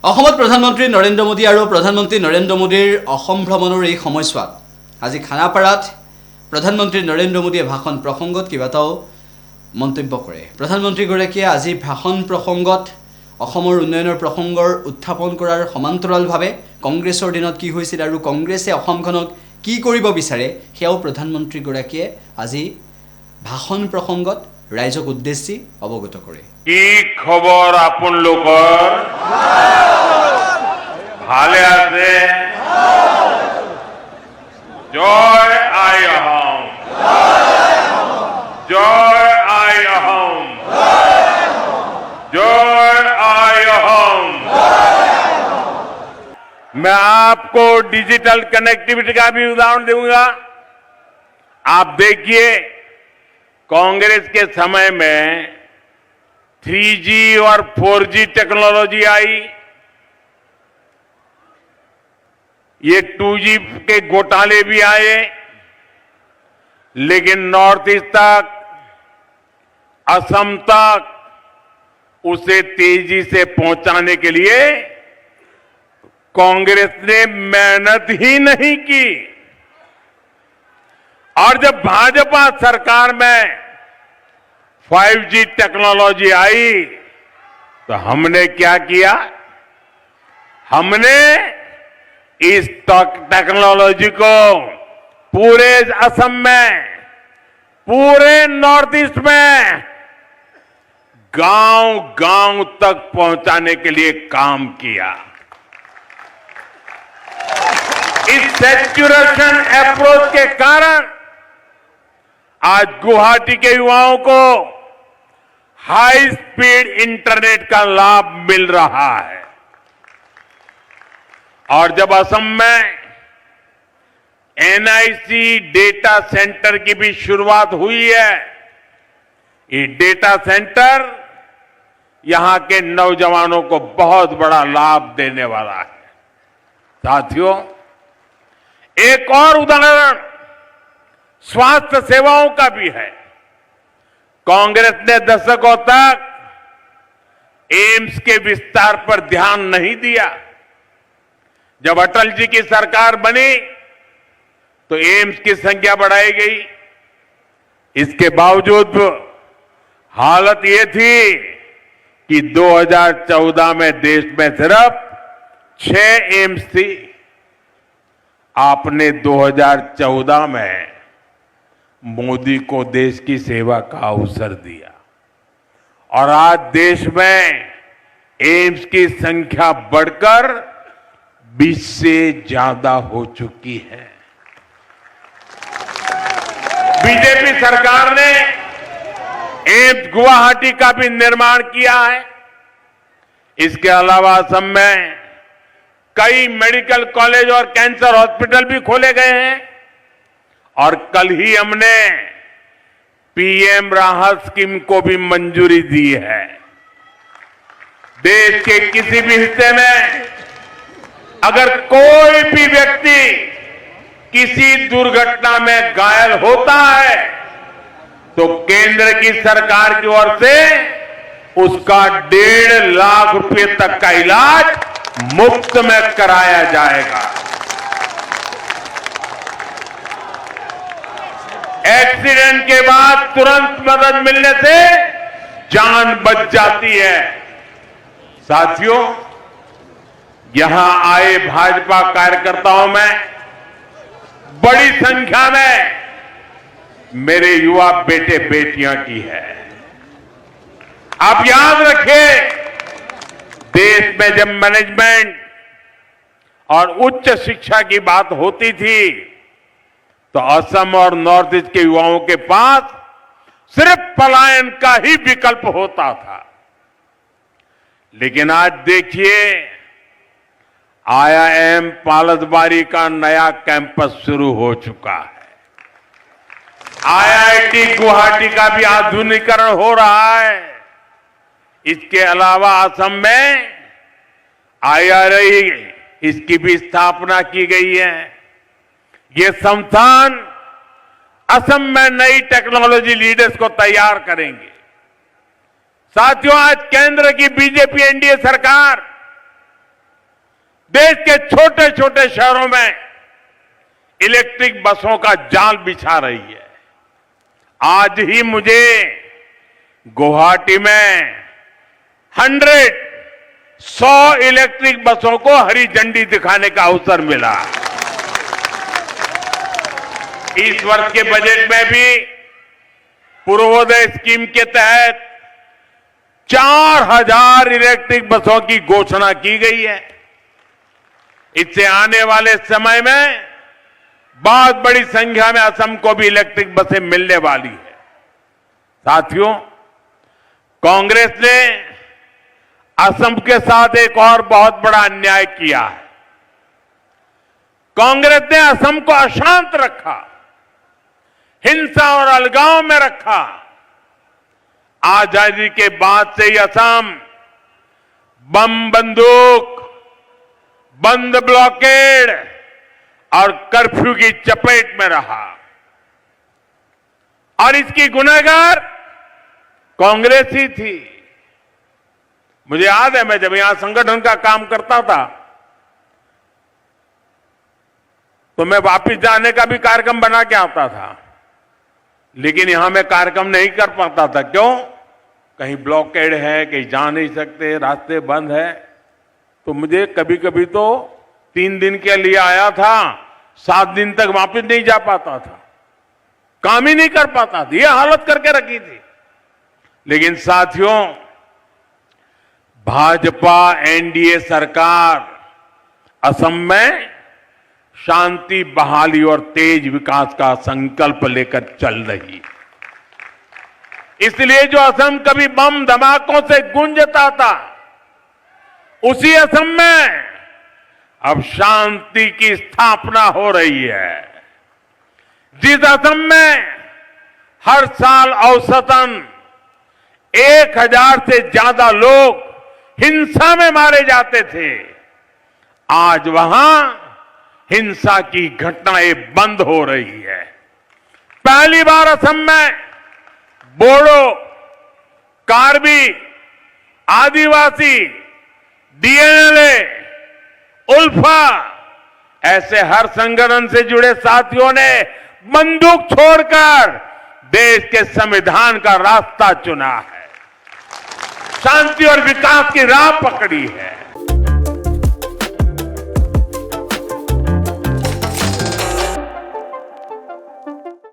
অসমত প্ৰধানমন্ত্ৰী নৰেন্দ্ৰ মোদী আৰু প্ৰধানমন্ত্ৰী নৰেন্দ্ৰ মোদীৰ অসম ভ্ৰমণৰ এই সময়ছোৱাত আজি খানাপাৰাত প্ৰধানমন্ত্ৰী নৰেন্দ্ৰ মোদীয়ে ভাষণ প্ৰসংগত কিবাটাও মন্তব্য কৰে। প্ৰধানমন্ত্ৰীগৰাকীয়ে আজি ভাষণ প্ৰসংগত অসমৰ উন্নয়নৰ প্ৰসংগৰ উত্থাপন কৰাৰ সমান্তৰালভাৱে কংগ্ৰেছৰ দিনত কি হৈছিল আৰু কংগ্ৰেছে অসমখনক কি কৰিব বিচাৰে সেয়াও প্ৰধানমন্ত্ৰীগৰাকীয়ে আজি ভাষণ প্ৰসংগত ৰাইজক উদ্দেশ্যি অৱগত কৰে। কি খবৰ আপোনালোকৰ? ভালে আছে? জয় আই অসম, জয় আই অসम, जय आई अहम। मैं आपको डिजिटल कनेक्टिविटी का भी उदाहरण दूंगा। आप देखिए, कांग्रेस के समय में 3G और 4G टेक्नोलॉजी आई, ये 2G के घोटाले भी आए, लेकिन नॉर्थ ईस्ट तक, असम तक उसे तेजी से पहुंचाने के लिए कांग्रेस ने मेहनत ही नहीं की। और जब भाजपा सरकार में 5G टेक्नोलॉजी आई तो हमने क्या किया? हमने इस टेक्नोलॉजी को पूरे असम में, पूरे नॉर्थ ईस्ट में गांव-गांव तक पहुंचाने के लिए काम किया। इस सैचुरेशन अप्रोच के कारण आज गुवाहाटी के युवाओं को हाई स्पीड इंटरनेट का लाभ मिल रहा है। और जब असम में NIC डेटा सेंटर की भी शुरुआत हुई है, ये डेटा सेंटर यहां के नौजवानों को बहुत बड़ा लाभ देने वाला है। साथियों, एक और उदाहरण स्वास्थ्य सेवाओं का भी है। कांग्रेस ने दशकों तक एम्स के विस्तार पर ध्यान नहीं दिया। जब अटल जी की सरकार बनी तो एम्स की संख्या बढ़ाई गई। इसके बावजूद हालत ये थी कि 2014 में देश में सिर्फ 6 एम्स थी। आपने 2014 में मोदी को देश की सेवा का अवसर दिया और आज देश में एम्स की संख्या बढ़कर 20 से ज्यादा हो चुकी है। बीजेपी सरकार ने एम्स गुवाहाटी का भी निर्माण किया है। इसके अलावा असम में कई मेडिकल कॉलेज और कैंसर हॉस्पिटल भी खोले गए हैं। और कल ही हमने PM राहत स्कीम को भी मंजूरी दी है। देश के किसी भी हिस्से में अगर कोई भी व्यक्ति किसी दुर्घटना में घायल होता है तो केंद्र की सरकार की ओर से उसका 1.5 लाख रुपए तक का इलाज मुफ्त में कराया जाएगा। एक्सीडेंट के बाद तुरंत मदद मिलने से जान बच जाती है। साथियों, यहां आए भाजपा कार्यकर्ताओं में बड़ी संख्या में मेरे युवा बेटे बेटियां की है। आप याद रखिए, देश में जब मैनेजमेंट और उच्च शिक्षा की बात होती थी तो असम और नॉर्थ ईस्ट के युवाओं के पास सिर्फ पलायन का ही विकल्प होता था। लेकिन आज देखिए, IIM पालसबारी का नया कैंपस शुरू हो चुका है। IIT गुवाहाटी का भी आधुनिकीकरण हो रहा है। इसके अलावा असम में IRI, इसकी भी स्थापना की गई है। ये संस्थान असम में नई टेक्नोलॉजी लीडर्स को तैयार करेंगे। साथियों, आज केंद्र की बीजेपी एनडीए सरकार देश के छोटे छोटे शहरों में इलेक्ट्रिक बसों का जाल बिछा रही है। आज ही मुझे गुवाहाटी में 100 इलेक्ट्रिक बसों को हरी झंडी दिखाने का अवसर मिला। इस वर्ष के बजट में भी पूर्वोदय स्कीम के तहत 4000 इलेक्ट्रिक बसों की घोषणा की गई है। इससे आने वाले समय में बहुत बड़ी संख्या में असम को भी इलेक्ट्रिक बसें मिलने वाली है। साथियों, कांग्रेस ने असम के साथ एक और बहुत बड़ा अन्याय किया है। कांग्रेस ने असम को अशांत रखा, हिंसा और अलगाव में रखा। आजादी के बाद से ही असम बम बंदूक, बंद ब्लॉकेड और कर्फ्यू की चपेट में रहा और इसकी गुनहगार कांग्रेस ही थी। मुझे याद है, मैं जब यहां संगठन का काम करता था तो मैं वापस जाने का भी कार्यक्रम बना के आता था, लेकिन यहां मैं कार्यक्रम नहीं कर पाता था। क्यों? कहीं ब्लॉकेड है, कहीं जा नहीं सकते, रास्ते बंद है। तो मुझे कभी कभी तो 3 दिन के लिए आया था, 7 दिन तक वापस नहीं जा पाता था, काम ही नहीं कर पाता था। यह हालत करके रखी थी। लेकिन साथियों, भाजपा एनडीए सरकार असम में शांति, बहाली और तेज विकास का संकल्प लेकर चल रही है। इसलिए जो असम कभी बम धमाकों से गूंजता था, उसी असम में अब शांति की स्थापना हो रही है। जिस असम में हर साल औसतन 1000 से ज्यादा लोग हिंसा में मारे जाते थे, आज वहां हिंसा की घटनाएं बंद हो रही है। पहली बार असम में बोडो, कार्बी, आदिवासी, डीएनएलए, उल्फा ऐसे हर संगठन से जुड़े साथियों ने बंदूक छोड़कर देश के संविधान का रास्ता चुना है, शांति और विकास की राह पकड़ी है।